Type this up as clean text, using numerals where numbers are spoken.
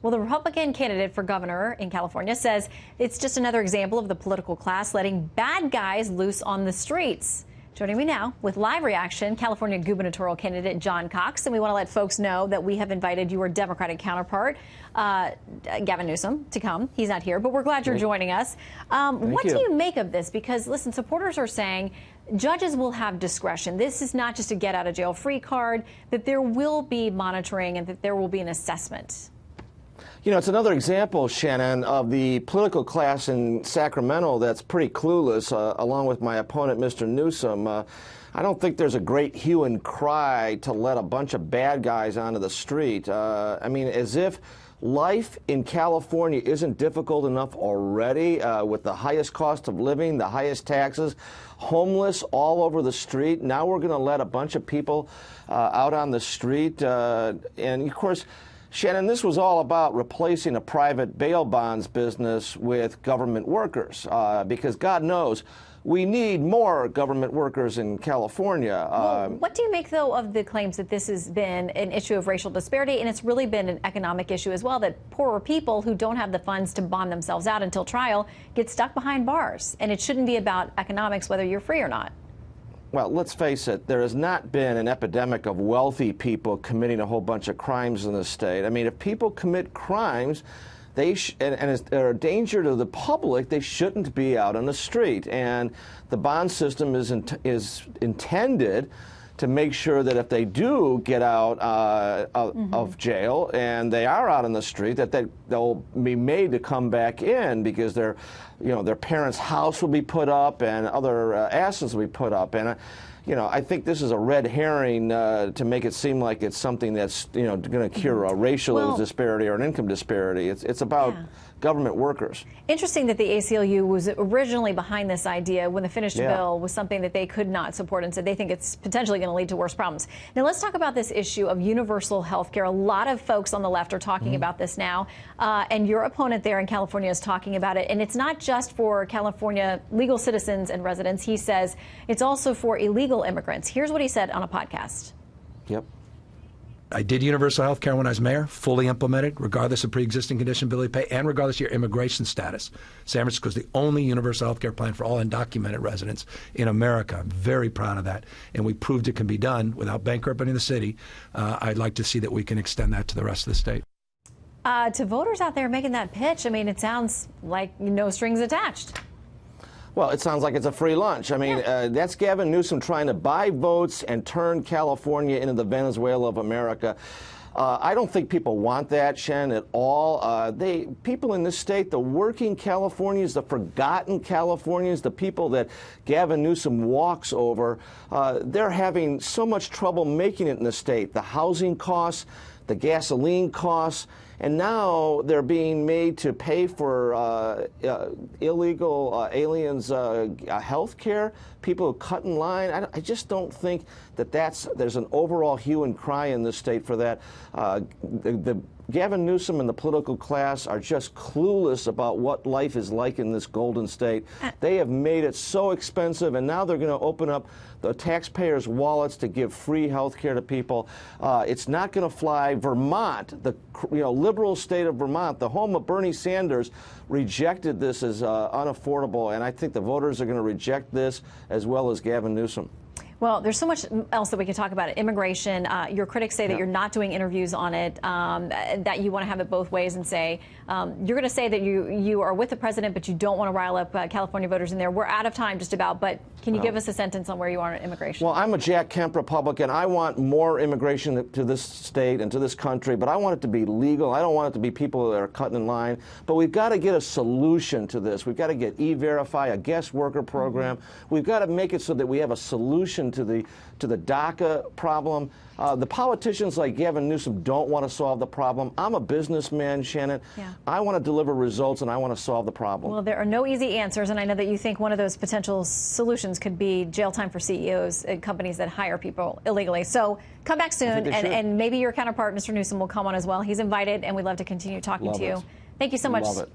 Well, the Republican candidate for governor in California says it's just another example of the political class letting bad guys loose on the streets. Joining me now with live reaction, California gubernatorial candidate John Cox. And we want to let folks know that we have invited your Democratic counterpart, Gavin Newsom, to come. He's not here, but we're glad you're joining us. What do you make of this? Because, listen, supporters are saying judges will have discretion. This is not just a get-out-of-jail-free card, that there will be monitoring and that there will be an assessment. You know, it's another example, Shannon, of the political class in Sacramento that's pretty clueless, along with my opponent, Mr. Newsom. I don't think there's a great hue and cry to let a bunch of bad guys onto the street. I mean, as if life in California isn't difficult enough already, with the highest cost of living, the highest taxes, homeless all over the street. Now we're going to let a bunch of people out on the street. And, of course, Shannon, this was all about replacing a private bail bonds business with government workers, because God knows we need more government workers in California. Well, what do you make, though, of the claims that this has been an issue of racial disparity, and it's really been an economic issue as well, that poorer people who don't have the funds to bond themselves out until trial get stuck behind bars, and it shouldn't be about economics, whether you're free or not? Well, let's face it, there has not been an epidemic of wealthy people committing a whole bunch of crimes in the state. I mean, if people commit crimes, and they're a danger to the public, they shouldn't be out on the street. And the bond system is intended to make sure that if they do get out of jail and they are out on the street, that they'll be made to come back in, because their parents' house will be put up and other assets will be put up. And I think this is a red herring to make it seem like it's something that's going to cure a racial disparity or an income disparity. It's about government workers. Interesting that the ACLU was originally behind this idea when the finished bill was something that they could not support and said they think it's potentially going to lead to worse problems. Now let's talk about this issue of universal health care. A lot of folks on the left are talking about this now, and your opponent there in California is talking about it. And it's not just for California legal citizens and residents. He says it's also for illegal immigrants. Here's what he said on a podcast. Yep. I did universal health care when I was mayor, fully implemented, regardless of pre-existing condition, ability to pay, and regardless of your immigration status. San Francisco is the only universal health care plan for all undocumented residents in America. I'm very proud of that, and we proved it can be done without bankrupting the city. I'd like to see that we can extend that to the rest of the state. To voters out there making that pitch, I mean, it sounds like no strings attached. Well, it sounds like it's a free lunch. I mean, that's Gavin Newsom trying to buy votes and turn California into the Venezuela of America. I don't think people want that, Shannon, at all. People in this state, the working Californians, the forgotten Californians, the people that Gavin Newsom walks over, they're having so much trouble making it in the state. The housing costs, the gasoline costs, and now they're being made to pay for illegal aliens' health care. People who cut in line. I just don't think that there's an overall hue and cry in this state for that. Gavin Newsom and the political class are just clueless about what life is like in this golden state. They have made it so expensive, and now they're going to open up the taxpayers' wallets to give free health care to people. It's not going to fly. Vermont, the liberal state of Vermont, the home of Bernie Sanders, rejected this as unaffordable, and I think the voters are going to reject this as well as Gavin Newsom. Well, there's so much else that we could talk about. Immigration, your critics say that you're not doing interviews on it, that you want to have it both ways and say, you're going to say that you are with the president, but you don't want to rile up California voters in there. We're out of time just about, but can you give us a sentence on where you are on immigration? Well, I'm a Jack Kemp Republican. I want more immigration to this state and to this country, but I want it to be legal. I don't want it to be people that are cutting in line. But we've got to get a solution to this. We've got to get E-Verify, a guest worker program. We've got to make it so that we have a solution to the DACA problem. The politicians like Gavin Newsom don't want to solve the problem. I'm a businessman, Shannon. I want to deliver results, and I want to solve the problem. Well, there are no easy answers, and I know that you think one of those potential solutions could be jail time for CEOs and companies that hire people illegally. So come back soon, and maybe your counterpart, Mr. Newsom, will come on as well. He's invited, and we'd love to continue talking to you. Thank you so much. Love it.